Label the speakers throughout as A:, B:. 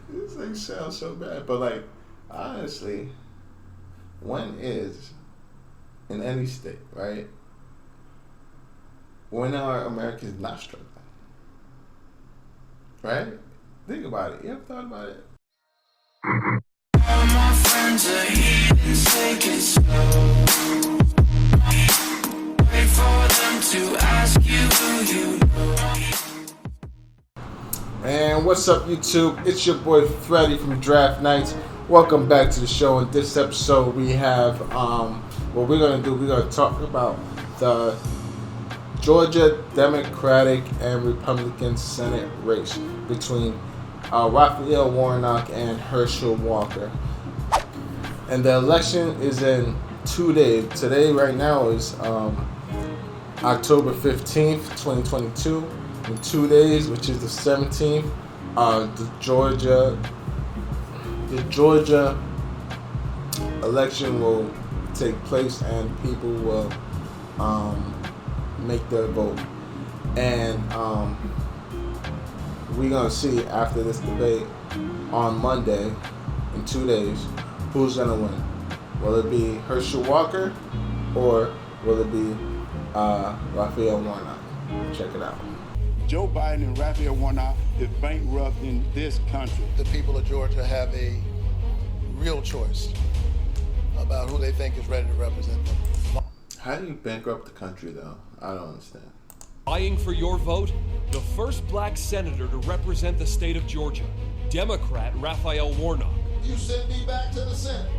A: This thing sounds so bad, but like honestly, when is in any state, right? When are Americans not struggling? Right? Think about it. You ever thought about it?
B: All my friends are heathens, take it slow. Wait for them to ask you who you know.
A: And what's up, YouTube? It's your boy Freddie from Draft Nights. Welcome back to the show. In this episode, we have what we're gonna do. We're gonna talk about the Georgia Democratic and Republican Senate race between Raphael Warnock and Herschel Walker. And the election is in 2 days. Today, right now, is October 15th, 2022. In 2 days, which is the 17th, the Georgia election will take place, and people will make their vote. And we're gonna see after this debate on Monday, in 2 days, who's gonna win. Will it be Herschel Walker or will it be Raphael Warnock? Check it out.
C: Joe Biden and Raphael Warnock is bankrupting this country.
D: The people of Georgia have a real choice about who they think is ready to represent them.
A: How do you bankrupt the country, though? I don't understand.
E: Vying for your vote, the first black senator to represent the state of Georgia, Democrat Raphael Warnock.
D: You send me back to the Senate.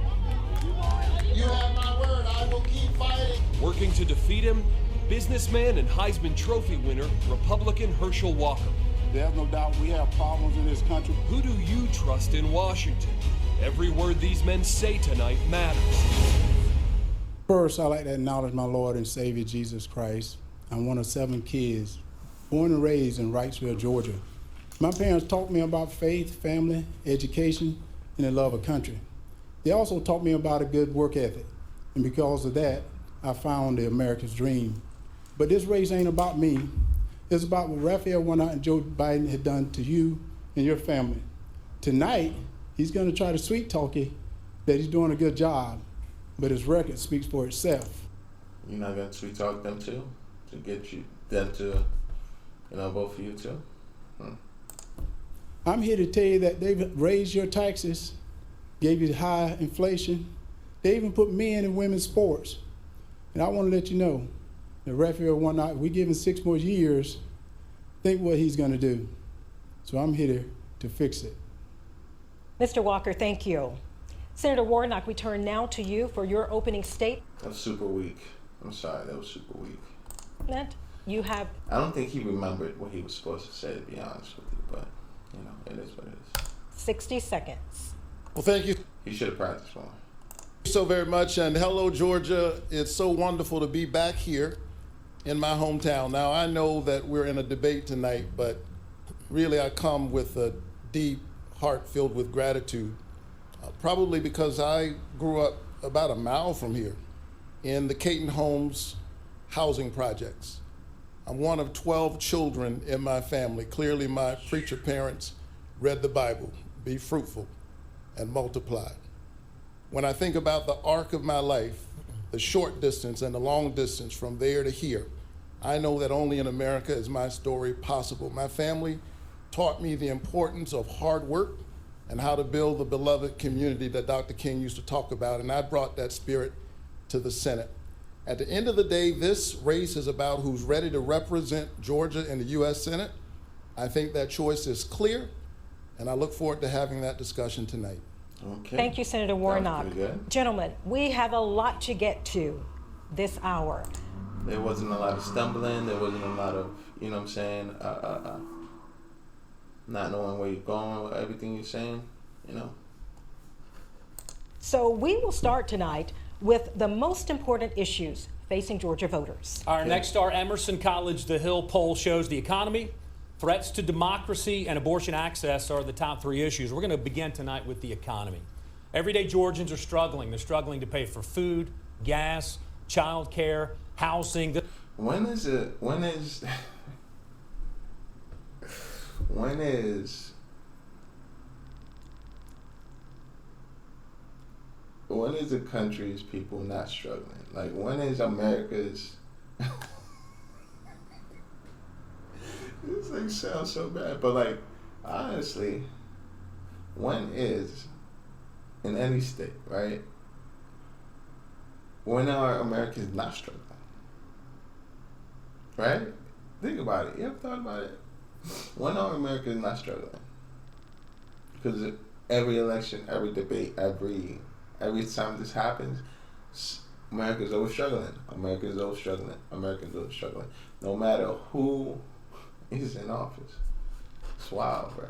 D: You have my word. I will keep fighting.
E: Working to defeat him, businessman and Heisman Trophy winner, Republican Herschel Walker.
C: There's no doubt we have problems in this country.
E: Who do you trust in Washington? Every word these men say tonight matters.
F: First, I'd like to acknowledge my Lord and Savior Jesus Christ. I'm one of 7 kids, born and raised in Wrightsville, Georgia. My parents taught me about faith, family, education, and the love of country. They also taught me about a good work ethic, and because of that, I found the America's dream. But this race ain't about me. It's about what Raphael Warnock and Joe Biden had done to you and your family. Tonight, he's going to try to sweet talk you that he's doing a good job, but his record speaks for itself.
A: You're not going to sweet talk them too? To get them to, vote for you too?
F: I'm here to tell you that they've raised your taxes, gave you high inflation. They even put men and women's sports. And I want to let you know that Raphael Warnock, we give him 6 more years, think what he's going to do. So I'm here to fix it.
G: Mr. Walker, thank you. Senator Warnock, we turn now to you for your opening statement.
A: That was super weak. I'm sorry, that was super weak.
G: You have...
A: I don't think he remembered what he was supposed to say, to be honest with you, but, it is what it is.
G: 60 seconds.
D: Well, thank you
A: He should have practiced more.
D: so very much, and hello, Georgia. It's so wonderful to be back here in my hometown. Now, I know that we're in a debate tonight, but really I come with a deep heart filled with gratitude, probably because I grew up about a mile from here in the Caton Homes housing projects. I'm one of 12 children in my family. Clearly, my preacher parents read the Bible, be fruitful and multiply. When I think about the arc of my life, the short distance and the long distance from there to here, I know that only in America is my story possible. My family taught me the importance of hard work and how to build the beloved community that Dr. King used to talk about, and I brought that spirit to the Senate. At the end of the day, this race is about who's ready to represent Georgia in the U.S. Senate. I think that choice is clear, and I look forward to having that discussion tonight.
A: Okay.
G: Thank you, Senator Warnock.
A: That was pretty good.
G: Gentlemen, we have a lot to get to this hour.
A: There wasn't a lot of stumbling. There wasn't a lot of, not knowing where you're going with everything you're saying,
G: So we will start tonight with the most important issues facing Georgia voters.
H: Our next star, Emerson College The Hill poll shows the economy, threats to democracy, and abortion access are the top 3 issues. We're going to begin tonight with the economy. Everyday Georgians are struggling. They're struggling to pay for food, gas, child care, housing.
A: When is when is the country's people not struggling? Like, when is America's... This thing sounds so bad, but like, honestly, when is, in any state, right? When are Americans not struggling? Right? Think about it. You ever thought about it? When are Americans not struggling? Because every election, every debate, every time this happens, America's always struggling. America's always struggling. America's always struggling. No matter who is in office. It's wild, bro.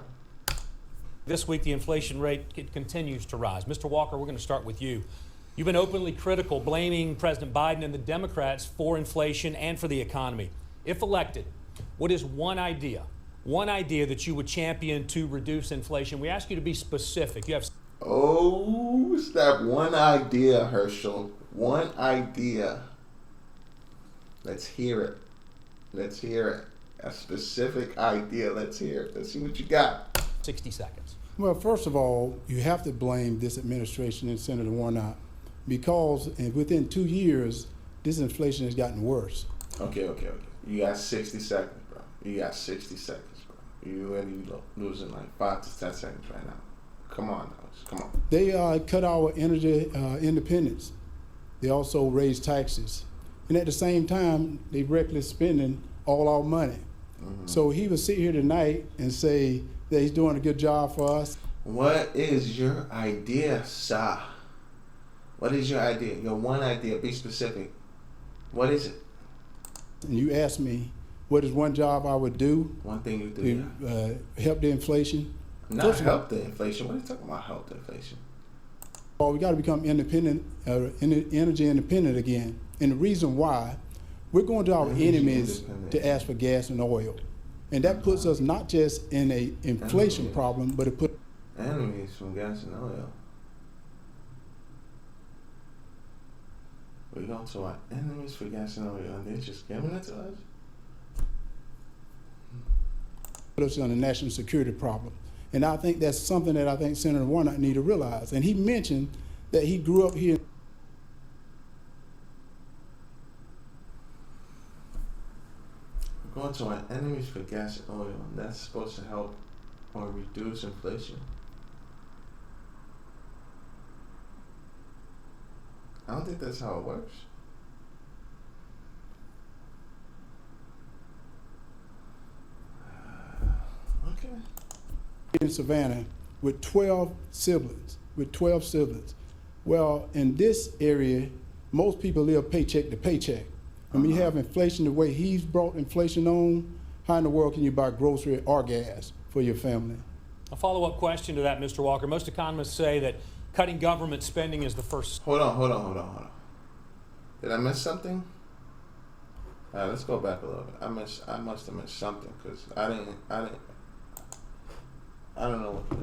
H: This week, the inflation rate continues to rise. Mr. Walker, we're going to start with you. You've been openly critical, blaming President Biden and the Democrats for inflation and for the economy. If elected, what is one idea that you would champion to reduce inflation? We ask you to be specific. You have...
A: Oh, snap. One idea, Herschel. One idea. Let's hear it. Let's hear it. A specific idea. Let's hear it. Let's see what you got.
H: 60 seconds.
F: Well, first of all, you have to blame this administration and Senator Warnock because within 2 years, this inflation has gotten worse.
A: Okay. You got 60 seconds, bro. You got 60 seconds, bro. You already losing like 5 to 10 seconds right now. Come on, Alex. Come on.
F: They cut our energy independence. They also raised taxes. And at the same time, they reckless spending all our money. Mm-hmm. So he would sit here tonight and say that he's doing a good job for us.
A: What is your idea, sir? What is your idea? Your one idea. Be specific. What is it?
F: And you asked me, what is one job I would do?
A: One thing you do
F: to help the inflation.
A: Not help the inflation. What are you talking about? Help the inflation.
F: Well, we got to become independent, energy independent again. And the reason why, we're going to our enemies to ask for gas and oil. And that puts us not just in a inflation problem, but it puts
A: enemies from gas and oil. We go to our enemies for gas and oil, and they're just giving it to us.
F: Put us on a national security problem. And I think that's something that I think Senator Warnock need to realize. And he mentioned that he grew up here.
A: We're going to our enemies for gas and oil, and that's supposed to help or reduce inflation. I don't think that's how it works. Okay.
F: In Savannah with 12 siblings. Well, in this area, most people live paycheck to paycheck. And when you have inflation the way he's brought inflation on, how in the world can you buy grocery or gas for your family?
H: A follow-up question to that, Mr. Walker. Most economists say that cutting government spending is the first...
A: Hold on. Did I miss something? Let's go back a little bit. I must have missed something because I don't know what the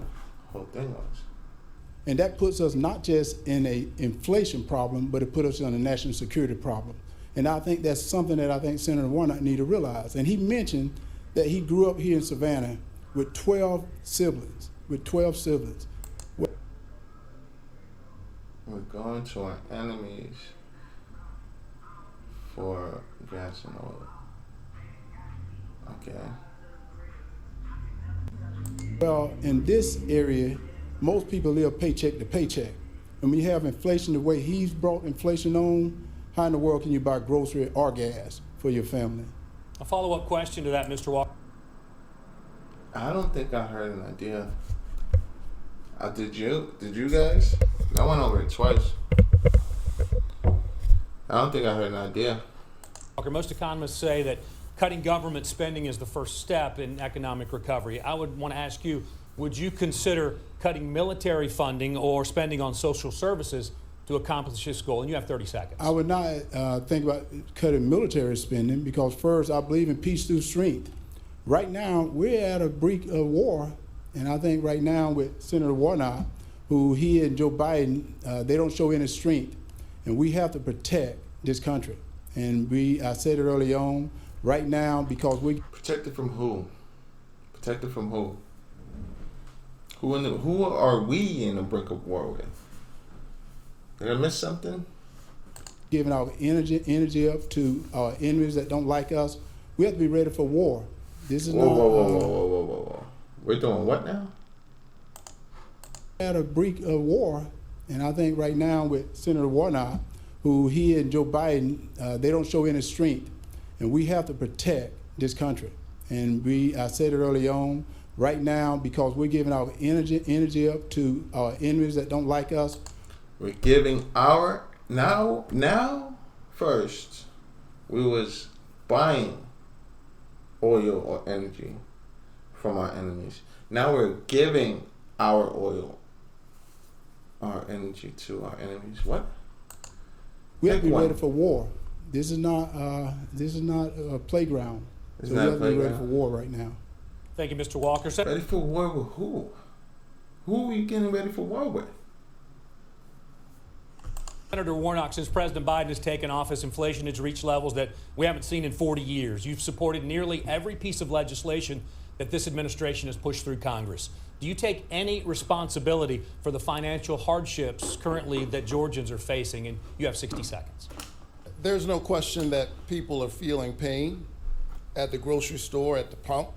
A: whole thing was.
F: And that puts us not just in a inflation problem, but it puts us in a national security problem. And I think that's something that I think Senator Warnock need to realize. And he mentioned that he grew up here in Savannah with 12 siblings. We're
A: going to our enemies for gas and oil. Okay.
F: Well, in this area, most people live paycheck to paycheck. And when you have inflation the way he's brought inflation on, how in the world can you buy grocery or gas for your family?
H: A follow-up question to that, Mr. Walker.
A: I don't think I heard an idea. Did you guys? I went over it twice. I don't think I heard an idea.
H: Most economists say that cutting government spending is the first step in economic recovery. I would want to ask you, would you consider cutting military funding or spending on social services to accomplish this goal? And you have 30 seconds.
F: I would not think about cutting military spending because first, I believe in peace through strength. Right now, we're at a brink of war. And I think right now with Senator Warnock, who he and Joe Biden, they don't show any strength. And we have to protect this country. And I said it early on, right now, because we...
A: Protect it from who? Protect it from who? Who are we in the brink of war with? Did I miss something?
F: Giving our energy up to our enemies that don't like us. We have to be ready for war. This is
A: Whoa,
F: not.
A: whoa. We're doing what now?
F: At a brink of war, and I think right now with Senator Warnock, who he and Joe Biden, they don't show any strength, and we have to protect this country. And I said it early on, right now, because we're giving our energy up to our enemies that don't like us.
A: We're giving our first we was buying oil or energy from our enemies. Now we're giving our oil, our energy to our enemies. What?
F: We have to be
A: Pick one.
F: ready for war. This is not a playground.
A: It's
F: So
A: not
F: we
A: a
F: have to be ready
A: playground.
F: for war right now.
H: Thank you, Mr. Walker.
A: Ready for war with who? Who are you getting ready for war with?
H: Senator Warnock, since President Biden has taken office, inflation has reached levels that we haven't seen in 40 years. You've supported nearly every piece of legislation that this administration has pushed through Congress. Do you take any responsibility for the financial hardships currently that Georgians are facing? And you have 60 seconds.
D: There's no question that people are feeling pain at the grocery store, at the pump,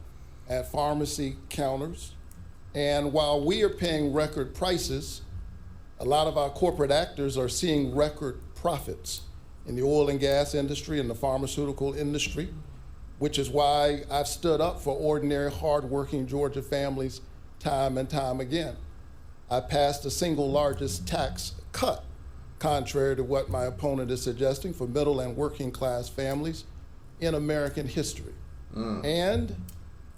D: at pharmacy counters. And while we are paying record prices, a lot of our corporate actors are seeing record profits in the oil and gas industry and the pharmaceutical industry, which is why I've stood up for ordinary, hardworking Georgia families time and time again. I passed the single largest tax cut, contrary to what my opponent is suggesting, for middle and working class families in American history. And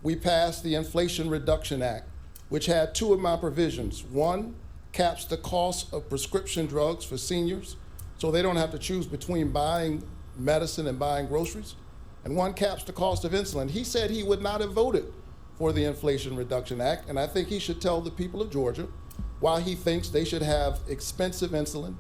D: we passed the Inflation Reduction Act, which had two of my provisions. One, caps the cost of prescription drugs for seniors so they don't have to choose between buying medicine and buying groceries. And one caps the cost of insulin. He said he would not have voted for the Inflation Reduction Act, and I think he should tell the people of Georgia why he thinks they should have expensive insulin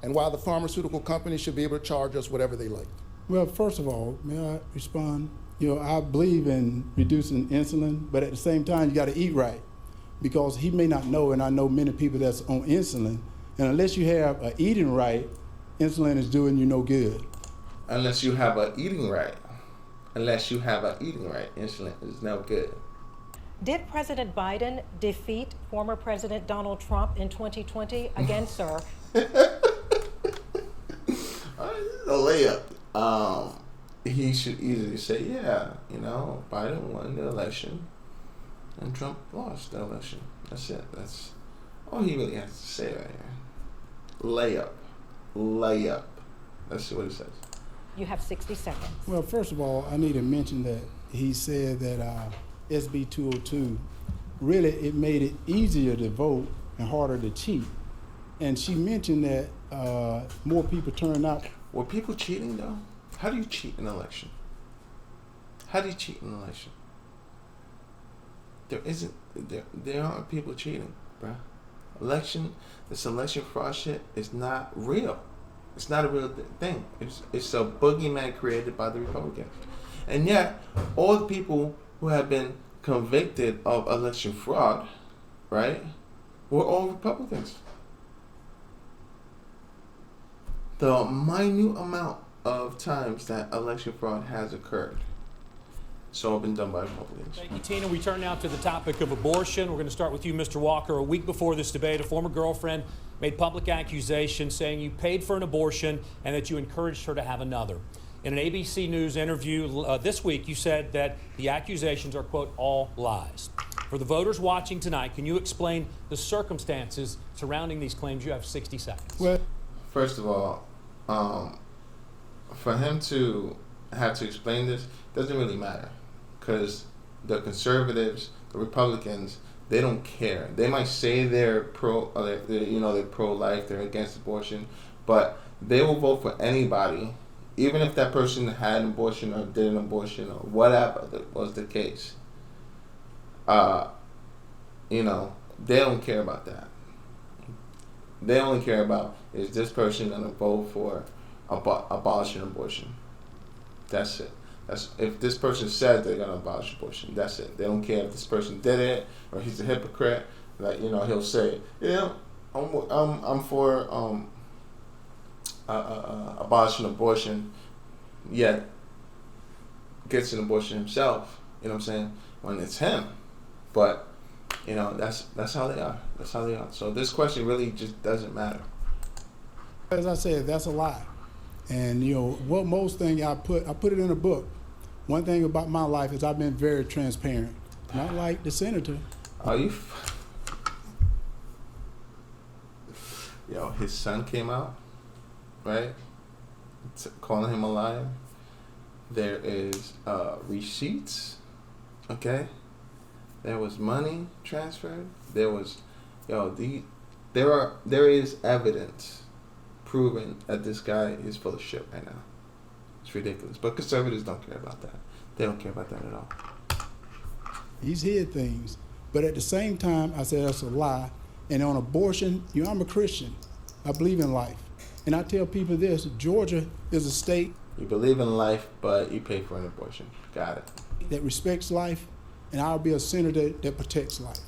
D: and why the pharmaceutical companies should be able to charge us whatever they like.
F: Well, first of all, may I respond? I believe in reducing insulin, but at the same time, you got to eat right, because he may not know, and I know many people that's on insulin, and unless you have a eating right, insulin is doing you no good.
A: Unless you have a eating right. Insulin is no good.
G: Did President Biden defeat former President Donald Trump in 2020? Again, sir.
A: A layup. He should easily say, yeah, Biden won the election and Trump lost the election. That's it. That's all he really has to say right here. Layup. That's what he says.
G: You have 60 seconds.
F: Well, first of all, I need to mention that he said that SB 202, really it made it easier to vote and harder to cheat. And she mentioned that more people turned out.
A: Were people cheating though? How do you cheat in an election? There aren't people cheating, bruh. This election fraud shit is not real. It's not a real thing. It's a boogeyman created by the Republicans. And yet, all the people who have been convicted of election fraud, right, were all Republicans. The minute amount of times that election fraud has occurred, it's all been done by Republicans.
H: Thank you, Tina. We turn now to the topic of abortion. We're going to start with you, Mr. Walker. A week before this debate, a former girlfriend made public accusations saying you paid for an abortion and that you encouraged her to have another. In an ABC News interview this week, you said that the accusations are, quote, all lies. For the voters watching tonight, can you explain the circumstances surrounding these claims? You have 60 seconds.
F: Well,
A: First of all, for him to have to explain this doesn't really matter, because the conservatives, the Republicans, they don't care. They might say they're they're pro-life, they're against abortion, but they will vote for anybody, even if that person had an abortion or did an abortion or whatever was the case. They don't care about that. They only care about, is this person going to vote for abolishing abortion? That's it. That's if this person says they're going to abolish abortion. That's it. They don't care if this person did it or he's a hypocrite. He'll say, yeah, I'm for abolishing abortion, yet gets an abortion himself. You know what I'm saying? When it's him, but that's how they are. That's how they are. So this question really just doesn't matter.
F: As I said, that's a lie. And what most thing I put it in a book. One thing about my life is I've been very transparent. Not like the senator.
A: Are you? Yo, his son came out, right? Calling him a liar. There is receipts, okay? There was money transferred. There is evidence proving that this guy is full of shit right now. It's ridiculous. But conservatives don't care about that. They don't care about that at all.
F: He's hid things. But at the same time, I said that's a lie. And on abortion, I'm a Christian. I believe in life. And I tell people this, Georgia is a state.
A: You believe in life, but you pay for an abortion. Got it.
F: That respects life, and I'll be a senator that protects life.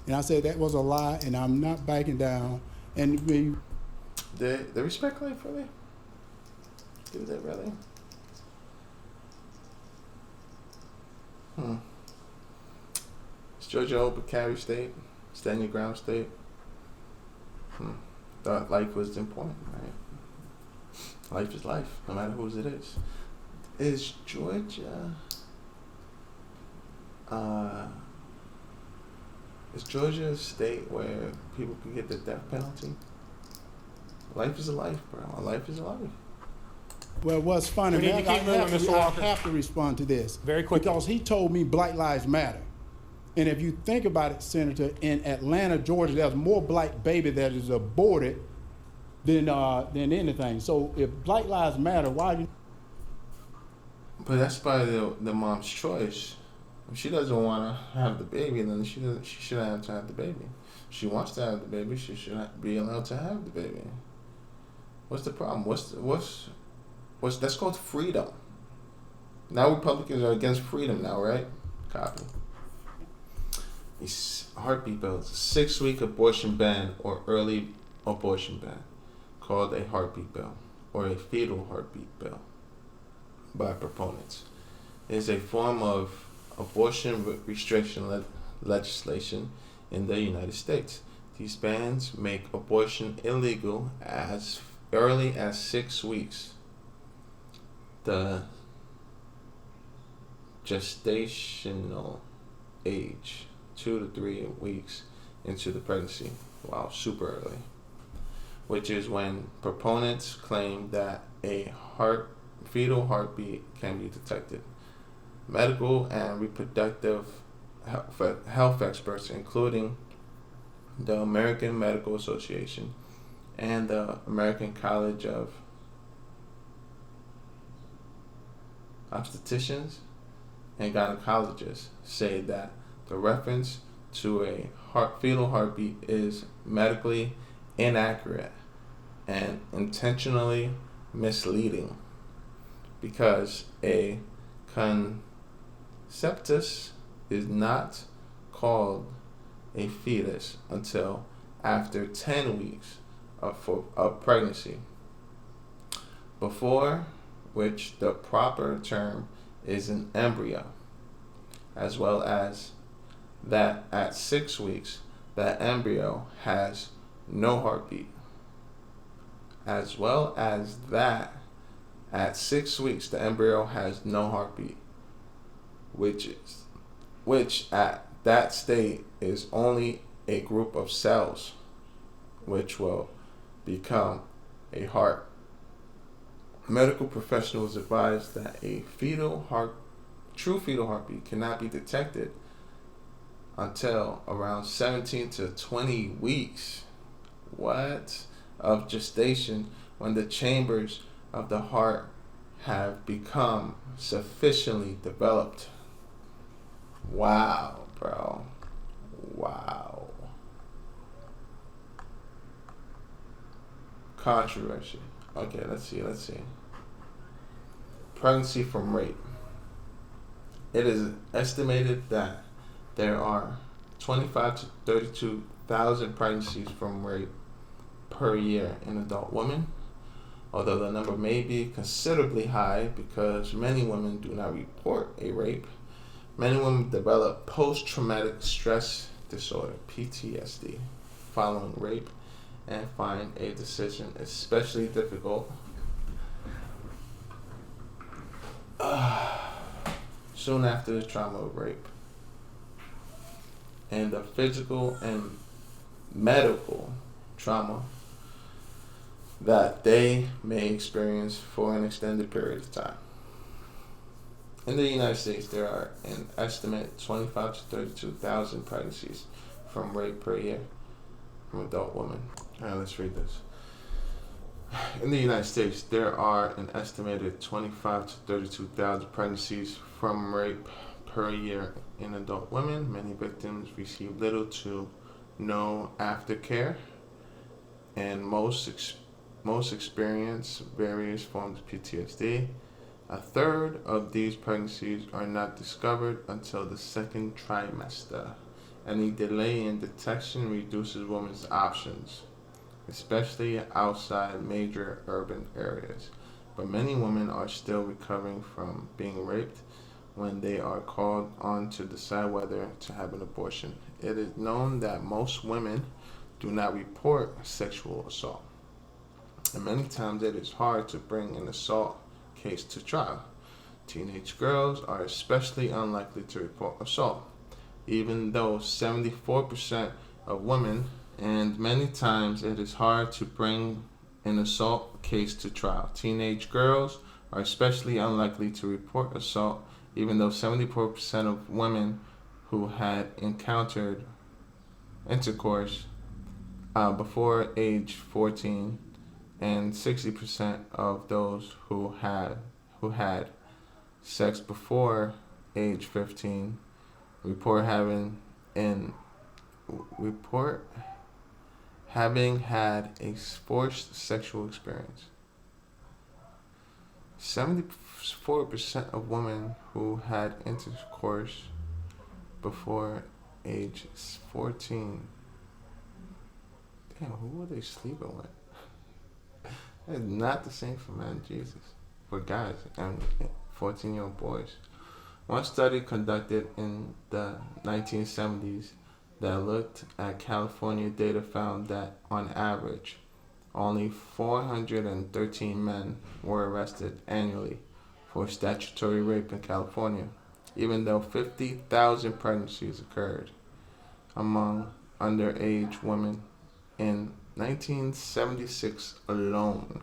F: And I said that was a lie, and I'm not backing down. And
A: They respect life, really? Do they really? Is Georgia open carry state? Stand your ground state? Thought life was important, right? Life is life, no matter whose it is. Is Georgia a state where people can get the death penalty? Life is a life, bro. A life is a life.
F: well, what's funny,
H: We need
F: man,
H: to keep moving, Mr. Walker.
F: I have to respond to this.
H: Very quickly.
F: Because he told me Black Lives Matter. And if you think about it, Senator, in Atlanta, Georgia, there's more black baby that is aborted than anything. So if Black Lives Matter, why you?
A: But that's by the mom's choice. If she doesn't want to have the baby, then she shouldn't have to have the baby. If she wants to have the baby, she should be allowed to have the baby. What's the problem? What's that's called freedom. Now Republicans are against freedom now, right? Copy. These heartbeat bills, 6-week abortion ban or early abortion ban, called a heartbeat bill or a fetal heartbeat bill by proponents. It is a form of abortion restriction legislation in the United States. These bans make abortion illegal as early as 6 weeks. The gestational age, 2 to 3 weeks into the pregnancy. Wow, super early. Which is when proponents claim that a fetal heartbeat can be detected. Medical and reproductive health experts, including the American Medical Association and the American College of Obstetricians and Gynecologists, say that the reference to a fetal heartbeat is medically inaccurate and intentionally misleading because a conceptus is not called a fetus until after 10 weeks of pregnancy, before which the proper term is an embryo, as well as that at 6 weeks the embryo has no heartbeat, as well as that at 6 weeks the embryo has no heartbeat, which at that state is only a group of cells which will become a heart. Medical professionals advise that a true fetal heartbeat cannot be detected until around 17 to 20 weeks of gestation, when the chambers of the heart have become sufficiently developed. Wow, bro. Wow. Controversy. Okay, let's see. Pregnancy from rape. It is estimated that there are 25 to 32,000 pregnancies from rape per year in adult women, Although the number may be considerably high because many women do not report a rape, many women develop post-traumatic stress disorder, PTSD, following rape and find a decision especially difficult soon after the trauma of rape. And the physical and medical trauma that they may experience for an extended period of time. In the United States, there are an estimate 25 to 32,000 pregnancies from rape per year from adult women. All right, let's read this. In the United States, there are an estimated 25 to 32,000 pregnancies from rape per year in adult women. Many victims receive little to no aftercare, and most experience various forms of PTSD. A third of these pregnancies are not discovered until the second trimester. Any delay in detection reduces women's options, especially outside major urban areas. But many women are still recovering from being raped when they are called on to decide whether to have an abortion. It is known that most women do not report sexual assault, and many times it is hard to bring an assault case to trial. Teenage girls are especially unlikely to report assault, even though 74% of women, and many times it is hard to bring an assault case to trial. Teenage girls are especially unlikely to report assault, even though 74% of women who had encountered intercourse before age 14 and 60% of those who had sex before age 15 report having had a forced sexual experience. 74% of women who had intercourse before age 14. Damn, who were they sleeping with? It's not the same for men, Jesus. For guys and 14-year-old boys. One study conducted in the 1970s that looked at California data found that, on average, only 413 men were arrested annually for statutory rape in California, even though 50,000 pregnancies occurred among underage women in 1976 alone.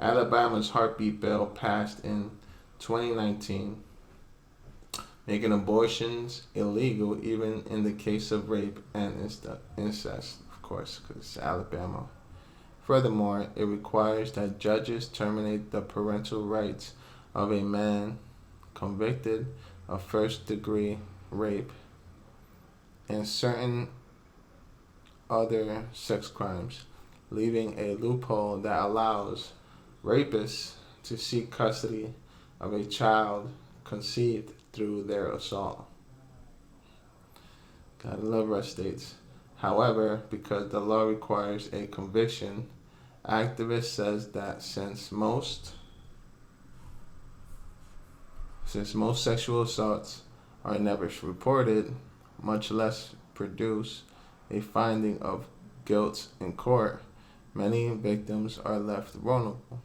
A: Alabama's heartbeat bill passed in 2019, making abortions illegal even in the case of rape and incest, of course, because it's Alabama. Furthermore, it requires that judges terminate the parental rights of a man convicted of first-degree rape and certain other sex crimes, leaving a loophole that allows rapists to seek custody of a child conceived through their assault. Gotta love our states. However, because the law requires a conviction, activist says that since most sexual assaults are never reported, much less produce a finding of guilt in court, many victims are left vulnerable.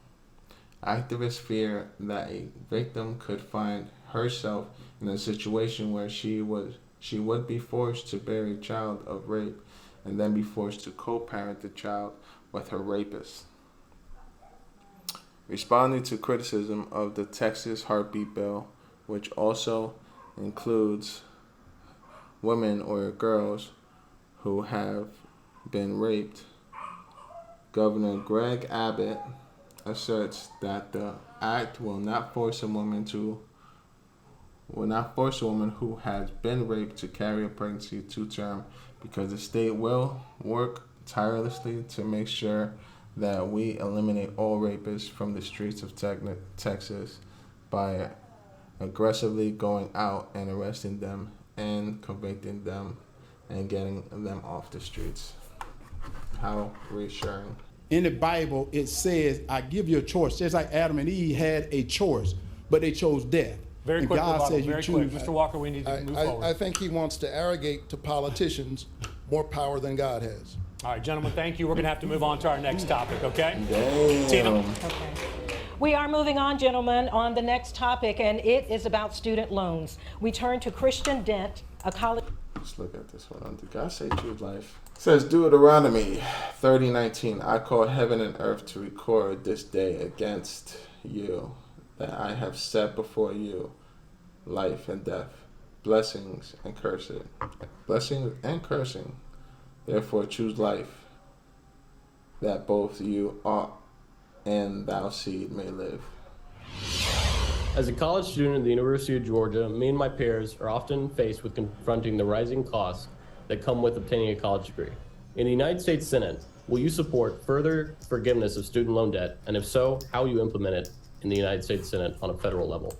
A: Activists fear that a victim could find herself in a situation where she would be forced to bear a child of rape and then be forced to co-parent the child with her rapist. Responding to criticism of the Texas heartbeat bill, which also includes women or girls who have been raped, Governor Greg Abbott asserts that the act will not force a woman who has been raped to carry a pregnancy to term, because the state will work tirelessly to make sure that we eliminate all rapists from the streets of Texas by aggressively going out and arresting them and convicting them and getting them off the streets. How reassuring.
F: In the Bible, it says, I give you a choice. Just like Adam and Eve had a choice, but they chose death.
H: Very
F: And
H: quick,
F: God
H: rebuttal,
F: says you
H: very
F: choose.
H: quick. Mr. Walker, we need to move forward.
D: I think he wants to arrogate to politicians more power than God has.
H: All right, gentlemen, thank you. We're going to have to move on to our next topic, okay?
A: Damn.
H: Tina?
G: Okay. We are moving on, gentlemen, on the next topic, and it is about student loans. We turn to Christian Dent, a college.
A: Let's look at this one. Did God say choose life? It says Deuteronomy 30:19. I call heaven and earth to record this day against you, that I have set before you life and death, blessings and cursing. Blessings and cursing. Therefore choose life, that both you and thou seed may live.
I: As a college student at the University of Georgia, me and my peers are often faced with confronting the rising costs that come with obtaining a college degree. In the United States Senate, will you support further forgiveness of student loan debt? And if so, how will you implement it in the United States Senate on a federal level?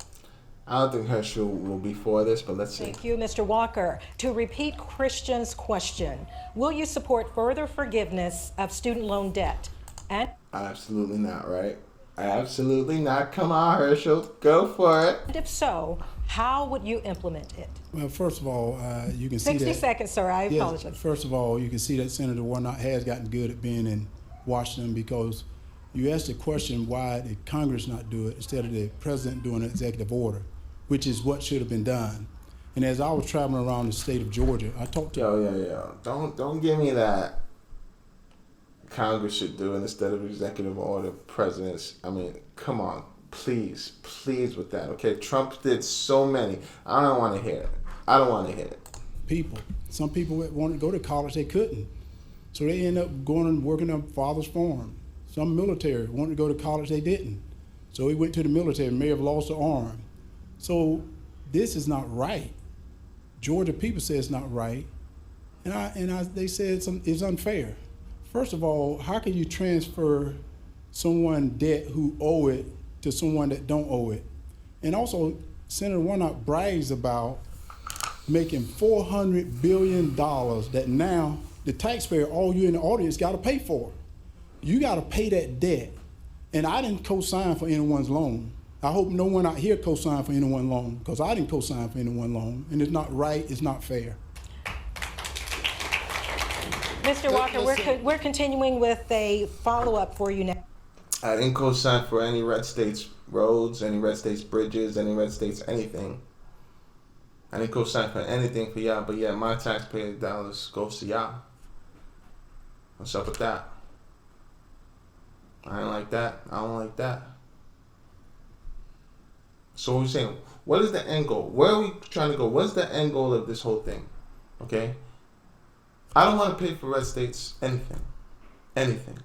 A: I don't think Herschel will be for this, but let's see.
G: Thank you, Mr. Walker. To repeat Christian's question, will you support further forgiveness of student loan debt? And
A: Absolutely not, right? Absolutely not. Come on, Herschel. Go for it.
G: if so, how would you implement it?
F: Well, first of all, you can see
G: 60
F: that.
G: seconds, sir. I
F: Yes,
G: apologize.
F: first of all, you can see that Senator Warnock has gotten good at being in Washington, because you asked the question, why did Congress not do it instead of the president doing an executive order, which is what should have been done. And as I was traveling around the state of Georgia, I talked to
A: Yo. Don't give me that Congress should do it instead of executive order presidents. I mean, come on. Please with that, okay? Trump did so many. I don't want to hear it. I don't want to hear it.
F: people. Some people that wanted to go to college, they couldn't. So they end up going and working on father's farm. Some military wanted to go to college, they didn't. So he went to the military, may have lost an arm. So this is not right. Georgia people say it's not right. They said it's unfair. First of all, how can you transfer someone debt who owe it to someone that don't owe it? And also, Senator Warnock brags about making $400 billion that now the taxpayer, all you in the audience, got to pay for. You got to pay that debt. And I didn't co-sign for anyone's loan. I hope no one out here co-signed for anyone's loan, because I didn't co-sign for anyone's loan, and it's not right, it's not fair.
G: Mr. Walker, we're continuing with a follow-up for you now.
A: I didn't co-sign for any red states roads, any red states bridges, any red states anything. I didn't co-sign for anything for y'all, but yeah, my taxpayer dollars goes to y'all. What's up with that? I ain't like that. I don't like that. So what are we saying? What is the end goal? Where are we trying to go? What's the end goal of this whole thing? Okay? I don't want to pay for red states anything. Anything.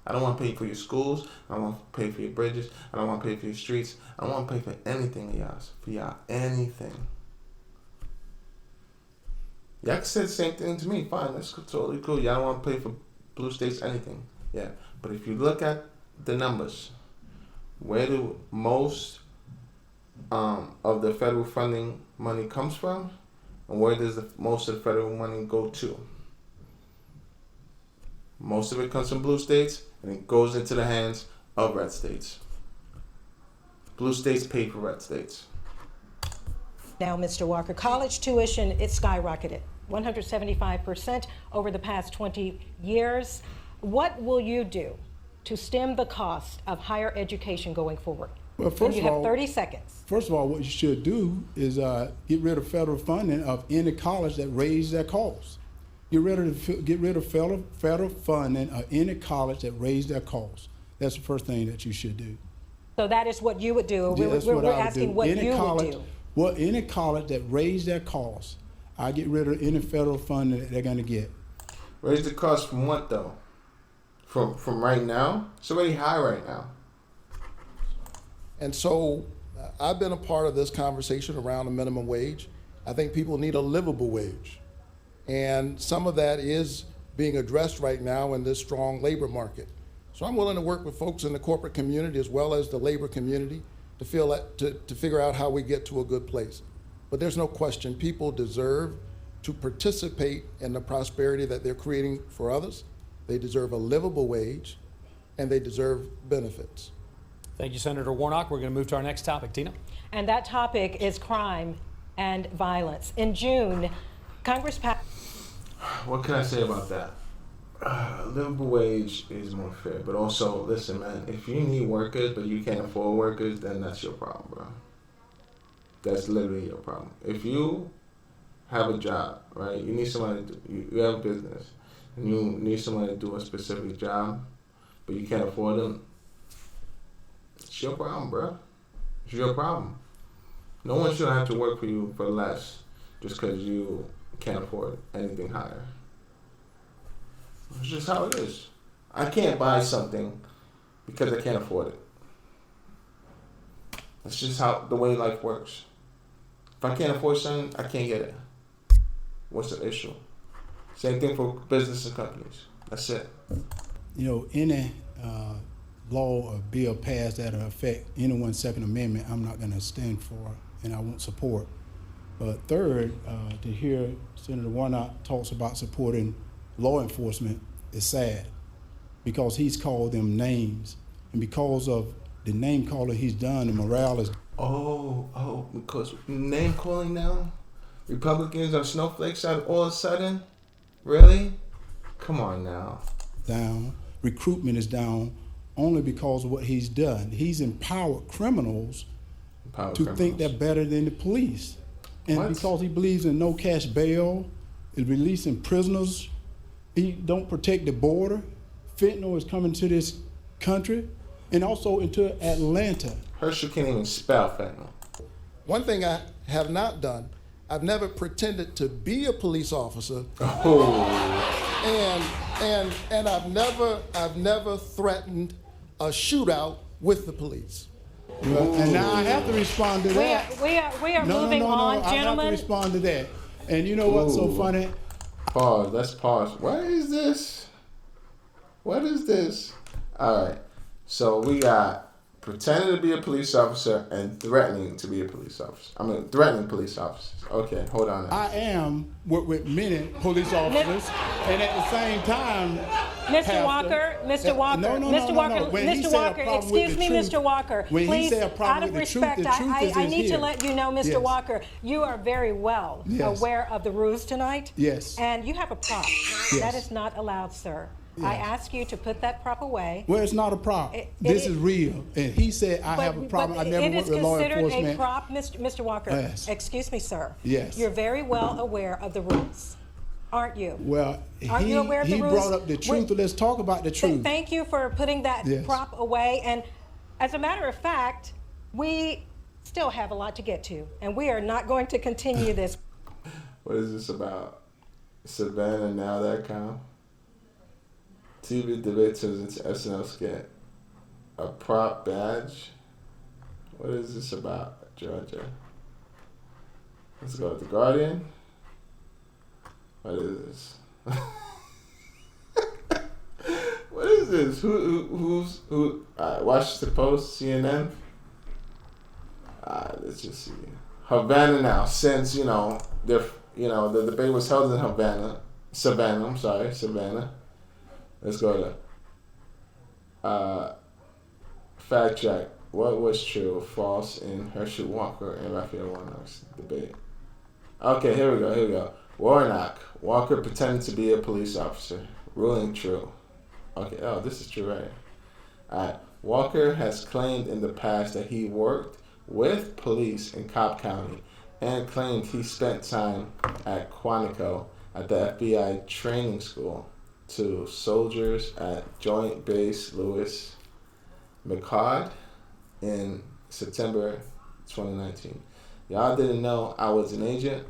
A: I don't want to pay for your schools. I don't want to pay for your bridges. I don't want to pay for your streets. I don't want to pay for anything of y'all. For y'all. Anything. Y'all can say the same thing to me. Fine. That's totally cool. Y'all don't want to pay for blue states anything. Yeah. But if you look at the numbers, where do most of the federal funding money comes from, and where does most of the federal money go to? Most of it comes from blue states, and it goes into the hands of red states. Blue states pay for red states.
G: Now, Mr. Walker, college tuition, it skyrocketed 175% over the past 20 years. What will you do to stem the cost of higher education going forward?
F: Well,
G: And
F: first
G: you
F: of all,
G: have 30 seconds.
F: What you should do is get rid of federal funding of any college that raise their costs. Get rid of federal funding of any college that raise their costs. That's the first thing that you should do.
G: So that is what you would do.
F: Yeah, that's
G: We're
F: what I would
G: asking
F: do.
G: what
F: Any
G: you
F: college,
G: would do.
F: Well, any college that raise their costs, I get rid of any federal funding that they're going to get.
A: Raise the cost from what though? From right now? It's already high right now.
D: And so I've been a part of this conversation around the minimum wage. I think people need a livable wage. And some of that is being addressed right now in this strong labor market. So I'm willing to work with folks in the corporate community as well as the labor community to figure out how we get to a good place. But there's no question, people deserve to participate in the prosperity that they're creating for others. They deserve a livable wage. and they deserve benefits.
H: Thank you, Senator Warnock. We're going to move to our next topic. Tina?
G: And that topic is crime and violence. In June, Congress passed.
A: What can I say about that? Livable wage is more fair, but also, listen, man, if you need workers but you can't afford workers, then that's your problem, bro. That's literally your problem. If you have a job, right, you need somebody to do, you have a business, and you need somebody to do a specific job, but you can't afford them, it's your problem, bro. It's your problem. No one should have to work for you for less just because you can't afford anything higher. It's just how it is. I can't buy something because I can't afford it. That's just how the way life works. If I can't afford something, I can't get it. What's the issue? Same thing for business and companies. That's it.
F: You know, any law or bill passed that will affect anyone's Second Amendment, I'm not going to stand for, and I won't support. But third, to hear Senator Warnock talks about supporting law enforcement is sad, because he's called them names, and because of the name calling he's done, the morale is
A: because name calling now? Republicans are snowflakes out all of a sudden? Really? Come on now.
F: down. Recruitment is down only because of what he's done. He's empowered criminals to think they're better than the police. And
A: What?
F: because he believes in no cash bail, is releasing prisoners, he don't protect the border. Fentanyl is coming to this country and also into Atlanta.
A: Herschel can't even spell fentanyl.
D: One thing I have not done, I've never pretended to be a police officer, and I've never threatened a shootout with the police.
F: And now I have to respond to that.
G: We are moving on,
F: I
G: gentlemen.
F: have to respond to that. And you know what's so funny?
A: Pause. Let's pause. What is this? What is this? All right. So we got pretending to be a police officer and threatening to be a police officer. I mean, threatening police officers. Okay, hold on.
F: I am with many police officers, and at the same time,
G: Mr. Walker, Mr. Walker, Mr. Walker, Mr. Walker, excuse me, Mr. Walker.
F: When he
G: Please,
F: say a problem
G: out of
F: with the truth,
G: respect,
F: the truth is
G: I need to
F: here.
G: let you know, Mr.
F: Yes.
G: Walker, you are very well
F: Yes.
G: aware of the rules tonight.
F: Yes.
G: And you have a prop.
F: Yes.
G: That is not allowed, sir.
F: Yes.
G: I ask you to put that prop away.
F: Well, it's not a problem.
G: This
F: This is real. And he said, I have a problem. I never worked with law
G: It is considered a
F: enforcement.
G: prop, Mr. Walker.
F: Yes.
G: Excuse me, sir.
F: Yes.
G: You're very well aware of the rules, aren't you?
F: Well,
G: Aren't you aware of the
F: he
G: rules?
F: brought up the truth. Let's talk about the truth.
G: Thank you for putting that
F: Yes.
G: prop away. And as a matter of fact, we still have a lot to get to, and we are not going to continue this.
A: What is this about? SavannahNow.com? TV debates into SNL skit. A prop badge? What is this about, Georgia? Let's go with The Guardian. What is this? What is this? Who? Washington Post, CNN. Let's just see. Havana now. Since the debate was held in Savannah. Let's go to fact check. What was true or false in Herschel Walker and Raphael Warnock's debate? Okay, here we go. Warnock. Walker pretended to be a police officer. Ruling true. Okay, this is true, right? Alright. Walker has claimed in the past that he worked with police in Cobb County and claimed he spent time at Quantico at the FBI training school to soldiers at Joint Base Lewis McCord in September 2019. Y'all didn't know I was an agent?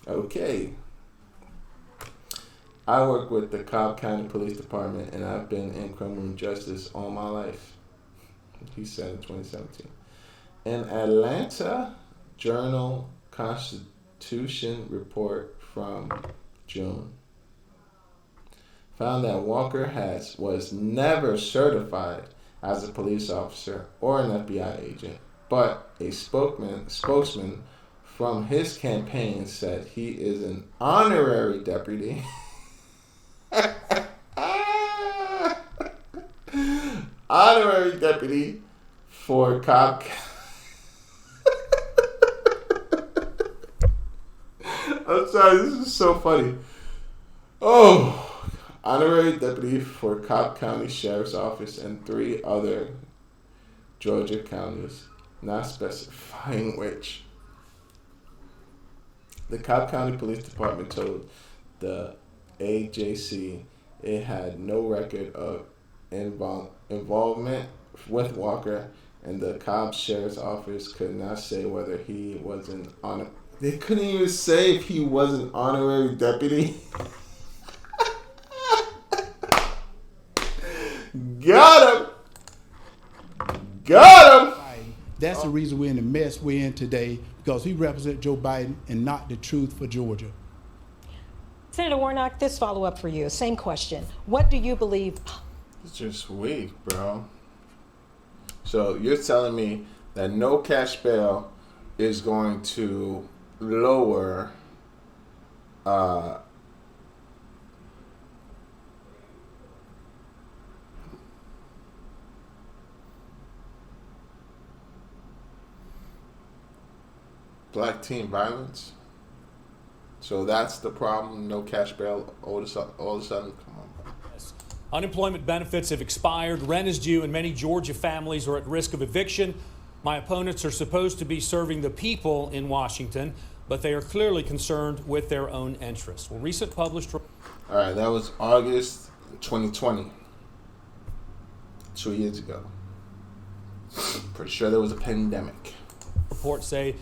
A: Okay. I work with the Cobb County Police Department and I've been in criminal justice all my life, he said in 2017. An Atlanta Journal-Constitution report from June found that Walker was never certified as a police officer or an FBI agent, but a spokesman from his campaign said he is an honorary deputy honorary deputy for Cobb. I'm sorry, this is so funny. Oh, honorary deputy for Cobb County Sheriff's Office and 3 other Georgia counties, not specifying which. The Cobb County Police Department told the AJC it had no record of involvement with Walker, and the Cobb Sheriff's Office could not say whether he was an honor. They couldn't even say if he was an honorary deputy. Got him. Got him.
F: That's the reason we're in the mess we're in today, because we represent Joe Biden and not the truth for Georgia.
G: Senator Warnock, this follow-up for you. Same question. What do you believe?
A: It's just weak, bro. So you're telling me that no cash bail is going to lower black teen violence? So that's the problem. No cash bail all of a sudden. Come on.
H: Unemployment benefits have expired, rent is due, and many Georgia families are at risk of eviction. My opponents are supposed to be serving the people in Washington, but they are clearly concerned with their own interests. Well, recent published...
A: All right, that was August 2020, 2 years ago. Pretty sure there was a pandemic.
H: Reports say,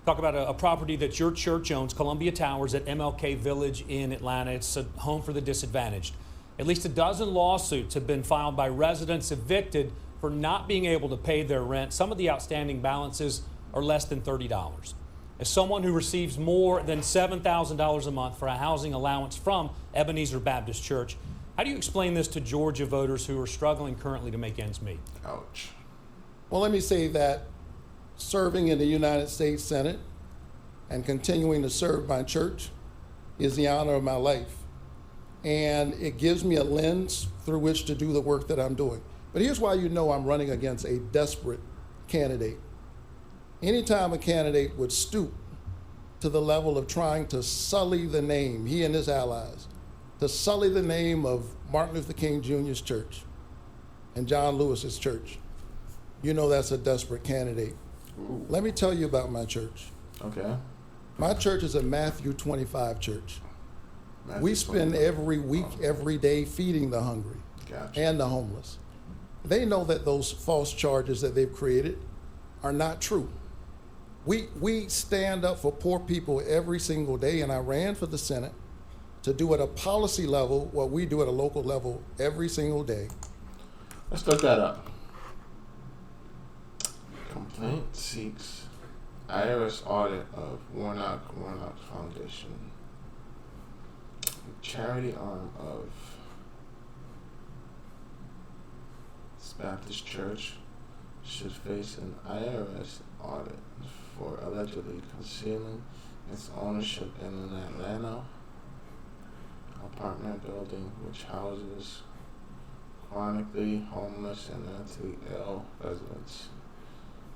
H: talk about a property that your church owns, Columbia Towers at MLK Village in Atlanta. It's a home for the disadvantaged. At least a dozen lawsuits have been filed by residents evicted for not being able to pay their rent. Some of the outstanding balances are less than $30. As someone who receives more than $7,000 a month for a housing allowance from Ebenezer Baptist Church, how do you explain this to Georgia voters who are struggling currently to make ends meet?
A: Ouch.
D: Well, let me say that serving in the United States Senate and continuing to serve my church is the honor of my life. And it gives me a lens through which to do the work that I'm doing. But here's why you know I'm running against a desperate candidate. Anytime a candidate would stoop to the level of trying to sully the name, he and his allies, to sully the name of Martin Luther King Jr.'s church and John Lewis's church, you know that's a desperate candidate. Ooh. Let me tell you about my church.
A: Okay.
D: My church is a Matthew 25 church.
A: Matthew
D: we spend
A: 25.
D: every week, every day feeding the hungry and the homeless. They know that those false charges that they've created are not true. We stand up for poor people every single day, and I ran for the Senate to do at a policy level what we do at a local level every single day.
A: Let's look that up. Complaint seeks IRS audit of Warnock Foundation. Charity arm of Baptist Church should face an IRS audit for allegedly concealing its ownership in an Atlanta apartment building which houses chronically homeless and mentally ill residents,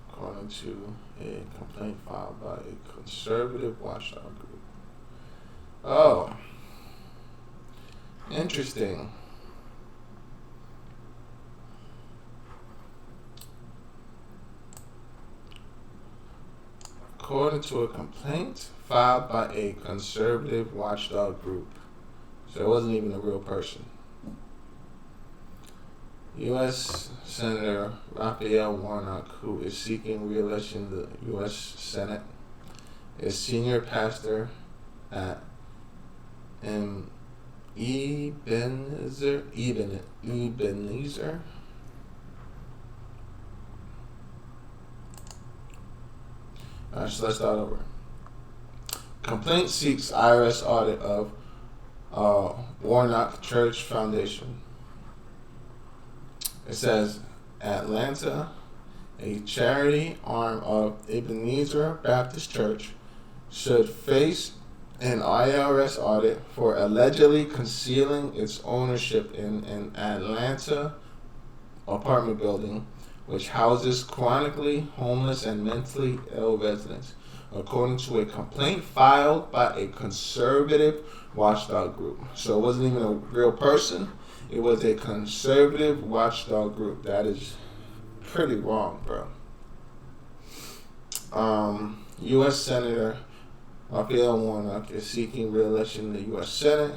A: according to a complaint filed by a conservative watchdog group. Oh, interesting. According to a complaint filed by a conservative watchdog group. So it wasn't even a real person. U.S. Senator Raphael Warnock, who is seeking re-election in the U.S. Senate, is senior pastor at Ebenezer. Alright, so let's start over. Complaint seeks IRS audit of Warnock Church Foundation. It says Atlanta, a charity arm of Ebenezer Baptist Church, should face an IRS audit for allegedly concealing its ownership in an Atlanta apartment building, which houses chronically homeless and mentally ill residents, according to a complaint filed by a conservative watchdog group. So it wasn't even a real person. It was a conservative watchdog group. That is pretty wrong, bro. U.S. Senator Raphael Warnock is seeking re-election in the U.S. Senate,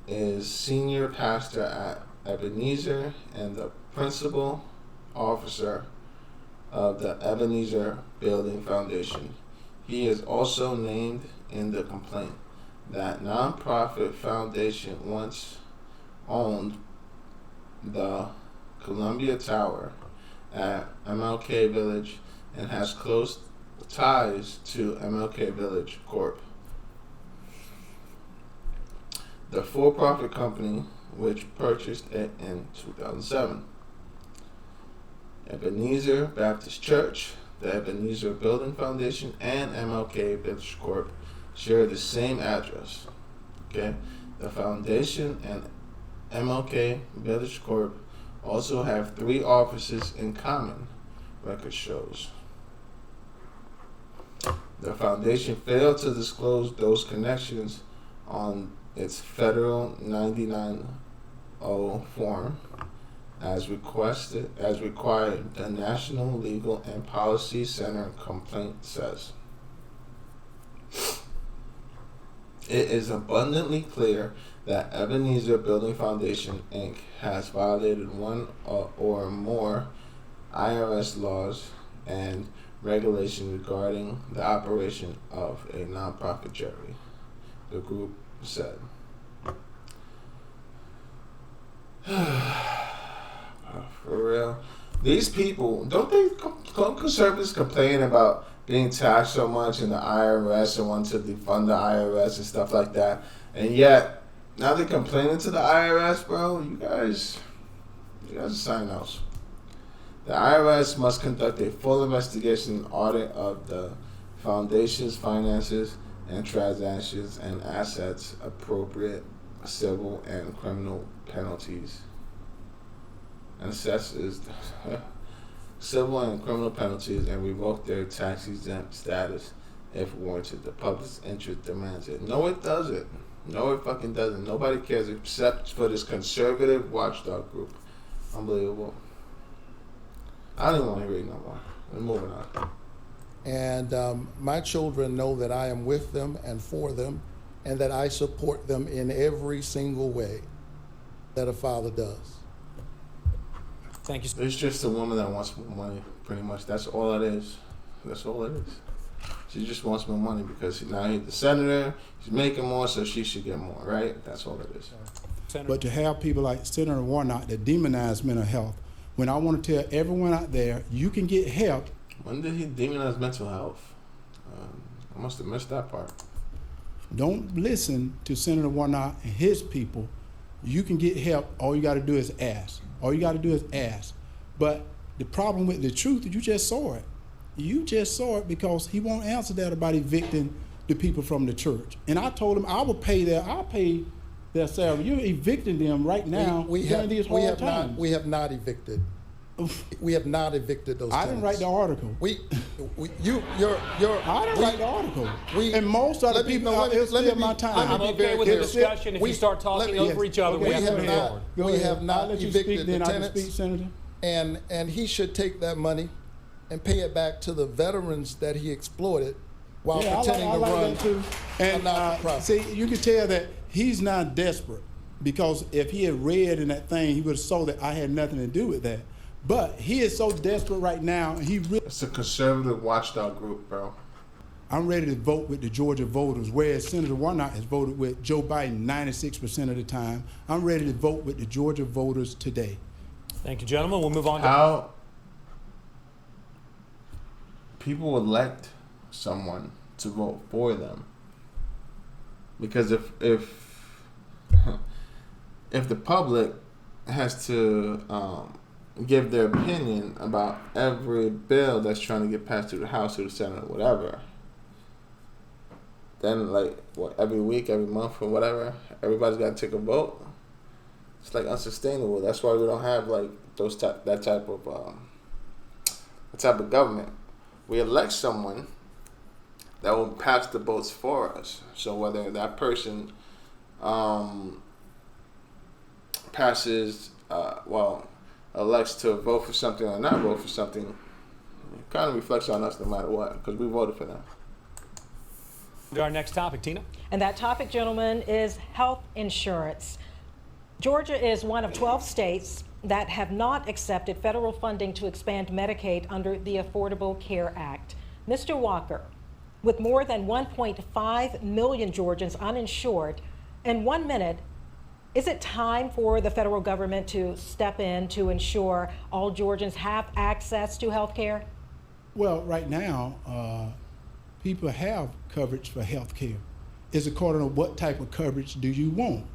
A: is senior pastor at Ebenezer and the principal officer of the Ebenezer Building Foundation. He is also named in the complaint. That nonprofit foundation once owned the Columbia Tower at MLK Village and has close ties to MLK Village Corp., the for-profit company which purchased it in 2007. Ebenezer Baptist Church, the Ebenezer Building Foundation, and MLK Village Corp. share the same address. Okay, the foundation and MLK Village Corp. also have 3 offices in common, record shows. The foundation failed to disclose those connections on its federal 99-0 form, as required, the National Legal and Policy Center complaint says. It is abundantly clear that Ebenezer Building Foundation, Inc. has violated one or more IRS laws and regulations regarding the operation of a nonprofit charity, the group said. For real. These people, don't conservatives complain about being taxed so much in the IRS and want to defund the IRS and stuff like that? And yet, now they're complaining to the IRS, bro. You guys are something else. The IRS must conduct a full investigation and audit of the foundation's finances and transactions and assets, appropriate civil and criminal penalties, and assesses civil and criminal penalties and revoke their tax-exempt status if warranted. The public's interest demands it. No, it doesn't. No, it fucking doesn't. Nobody cares except for this conservative watchdog group. Unbelievable. I don't even want to read no more. We're moving on.
D: And my children know that I am with them and for them, and that I support them in every single way that a father does.
H: Thank you.
A: It's just a woman that wants more money, pretty much. That's all it is. That's all it is. She just wants more money because now he's the senator. She's making more, so she should get more, right? That's all it is.
H: Senator.
F: But to have people like Senator Warnock that demonize mental health, when I want to tell everyone out there, you can get help.
A: When did he demonize mental health? I must have missed that part.
F: Don't listen to Senator Warnock and his people. You can get help. All you got to do is ask. All you got to do is ask. But the problem with the truth is you just saw it. You just saw it because he won't answer that about evicting the people from the church. And I told him I'll pay their salary. You're evicting them right now during these hard times.
D: We have not evicted. We have not evicted those
F: I
D: tenants.
F: didn't write the article.
D: I
F: didn't write the article. And most of the people out here steal my time.
H: I'm okay with the discussion if you start talking over each other.
D: We have not
F: let you
D: evicted
F: speak,
D: the
F: then I can
D: tenants.
F: speak, Senator.
D: And he should take that money and pay it back to the veterans that he exploited while pretending to run
F: that too. And see, you can tell that he's not desperate, because if he had read in that thing, he would have saw that I had nothing to do with that. But he is so desperate right now, and he really.
A: It's a conservative watchdog group, bro.
F: I'm ready to vote with the Georgia voters, whereas Senator Warnock has voted with Joe Biden 96% of the time. I'm ready to vote with the Georgia voters today.
H: Thank you, gentlemen. We'll move on to
A: How people elect someone to vote for them, because if the public has to give their opinion about every bill that's trying to get passed through the House or the Senate or whatever, then every week, every month or whatever, everybody's got to take a vote. It's unsustainable. That's why we don't have that type of government. We elect someone that will pass the votes for us. So whether that person elects to vote for something or not vote for something, it kind of reflects on us no matter what, because we voted for them.
H: To our next topic, Tina.
G: And that topic, gentlemen, is health insurance. Georgia is one of 12 states that have not accepted federal funding to expand Medicaid under the Affordable Care Act. Mr. Walker, with more than 1.5 million Georgians uninsured, in 1 minute, is it time for the federal government to step in to ensure all Georgians have access to health care?
F: Well, right now, people have coverage for health care. It's according to what type of coverage do you want.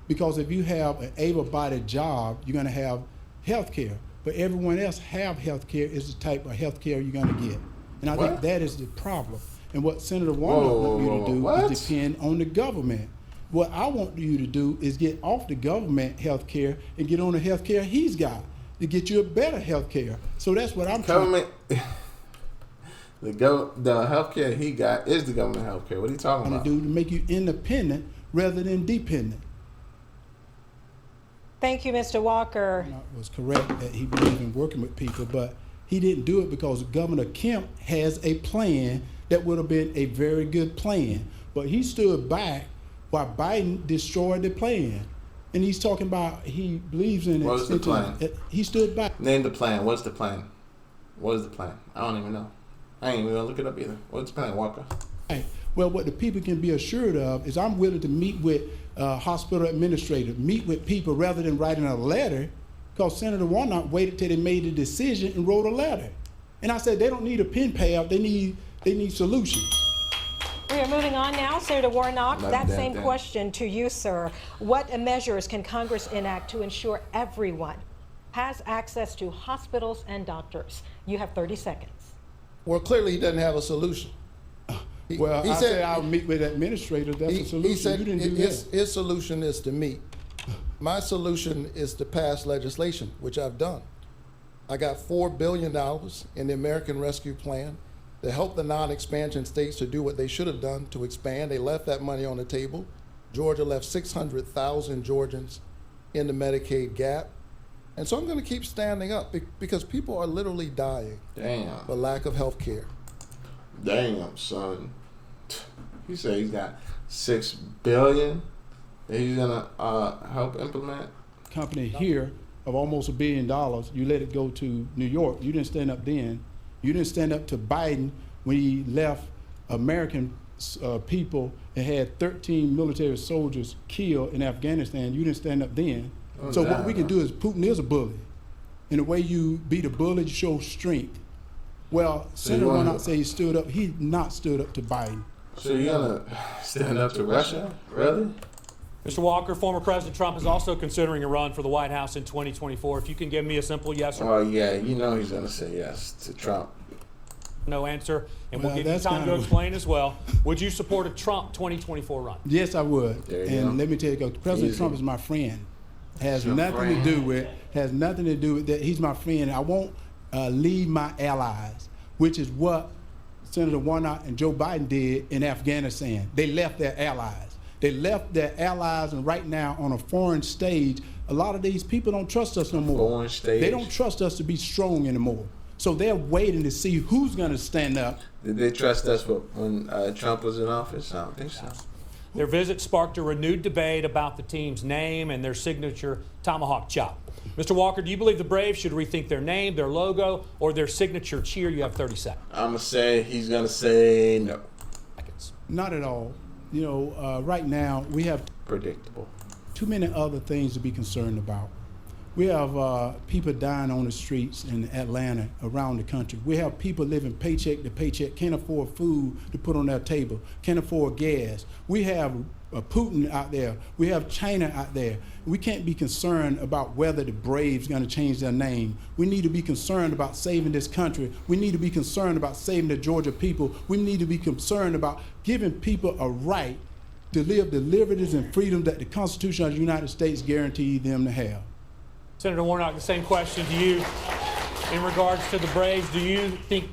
F: Because if you have an able-bodied job, you're going to have health care. But everyone else have health care is the type of health care you're going to get. And I think that is the problem. And what Senator Warnock wants you to do is depend on the government. What I want you to do is get off the government health care and get on the health care he's got to get you a better health care. So that's what I'm trying.
A: The health care he got is the government health care. What are you talking about?
F: To do to make you independent rather than dependent.
G: Thank you, Mr. Walker.
F: Was correct that he believed in working with people, but he didn't do it because Governor Kemp has a plan that would have been a very good plan. But he stood back while Biden destroyed the plan. And he's talking about he believes in it.
A: What was the plan?
F: He stood back.
A: Name the plan. What's the plan? What is the plan? I don't even know. I ain't even gonna look it up either. What's the plan, Walker?
F: Right. Well, what the people can be assured of is I'm willing to meet with hospital administrators, meet with people rather than writing a letter, because Senator Warnock waited till they made a decision and wrote a letter. And I said they don't need a pen pal, they need solutions.
G: We are moving on now, Senator Warnock. That same question to you, sir. What measures can Congress enact to ensure everyone has access to hospitals and doctors? You have 30 seconds.
D: Well, clearly he doesn't have a solution.
F: He said I'll meet with administrators. That's a solution.
D: He said
F: you didn't do that.
D: His solution is to meet. My solution is to pass legislation, which I've done. I got $4 billion in the American Rescue Plan to help the non-expansion states to do what they should have done to expand. They left that money on the table. Georgia left 600,000 Georgians in the Medicaid gap. And so I'm going to keep standing up because people are literally dying for lack of health care.
A: Damn, son. He said he's got $6 billion that he's gonna help implement.
F: Company here of almost $1 billion, you let it go to New York. You didn't stand up then. You didn't stand up to Biden when he left American people and had 13 military soldiers killed in Afghanistan. You didn't stand up then. So what we can do is Putin is a bully. And the way you beat a bully, you show strength. Well, Senator Warnock say he stood up. He not stood up to Biden.
A: So you're gonna stand up to Russia? Really?
H: Mr. Walker, former President Trump is also considering a run for the White House in 2024. If you can give me a simple yes or no.
A: Oh, yeah, you know he's gonna say yes to Trump.
H: No answer, and we'll give you time to explain as well. Would you support a Trump 2024 run?
F: Yes, I would. And let me tell you, President Trump is my friend. Has nothing to do with that. He's my friend. I won't leave my allies, which is what Senator Warnock and Joe Biden did in Afghanistan. They left their allies. They left their allies, and right now on a foreign stage, a lot of these people don't trust us no more.
A: Foreign stage.
F: They don't trust us to be strong anymore. So they're waiting to see who's going to stand up.
A: Did they trust us when Trump was in office? I don't think so.
H: Their visit sparked a renewed debate about the team's name and their signature tomahawk chop. Mr. Walker, do you believe the Braves should rethink their name, their logo, or their signature cheer? You have 30 seconds.
A: I'm going to say he's going to say no.
F: Not at all. You know, right now we have
A: predictable.
F: Too many other things to be concerned about. We have people dying on the streets in Atlanta, around the country. We have people living paycheck to paycheck, can't afford food to put on their table, can't afford gas. We have Putin out there. We have China out there. We can't be concerned about whether the Braves going to change their name. We need to be concerned about saving this country. We need to be concerned about saving the Georgia people. We need to be concerned about giving people a right to live the liberties and freedoms that the Constitution of the United States guarantees them to have.
H: Senator Warnock, the same question to you in regards to the Braves. Do you think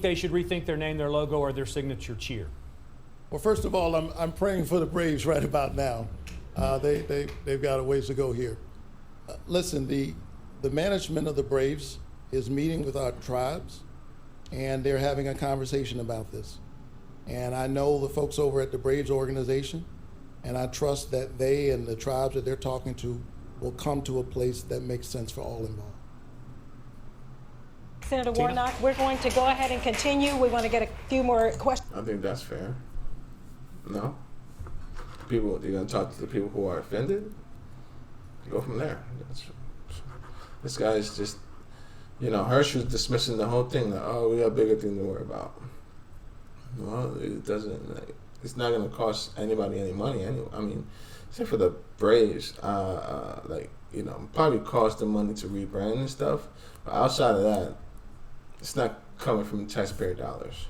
H: they should rethink their name, their logo, or their signature cheer?
D: Well, first of all, I'm praying for the Braves right about now. They've got a ways to go here. Listen, the management of the Braves is meeting with our tribes, and they're having a conversation about this. And I know the folks over at the Braves organization, and I trust that they and the tribes that they're talking to will come to a place that makes sense for all involved.
G: Senator Warnock, we're going to go ahead and continue. We want to get a few more questions.
A: I think that's fair. No? You're going to talk to the people who are offended? Go from there. This guy is just, Herschel's dismissing the whole thing. Like, oh, we got bigger things to worry about. Well, it doesn't, it's not going to cost anybody any money anyway. I mean, except for the Braves, probably cost them money to rebrand and stuff. But outside of that, it's not coming from taxpayer dollars.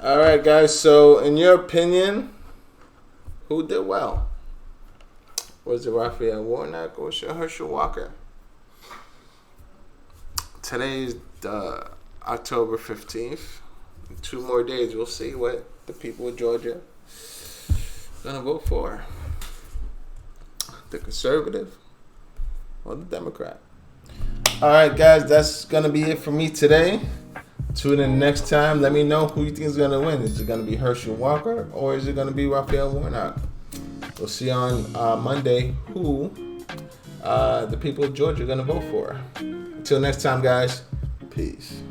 A: All right, guys. So, in your opinion, who did well? Was it Raphael Warnock or Herschel Walker? Today is October 15th. In 2 more days, we'll see what the people of Georgia are going to vote for. The conservative or the Democrat. All right, guys, that's going to be it for me today. Tune in next time. Let me know who you think is going to win. Is it going to be Herschel Walker or is it going to be Raphael Warnock? We'll see on Monday who the people of Georgia are going to vote for. Until next time, guys, peace.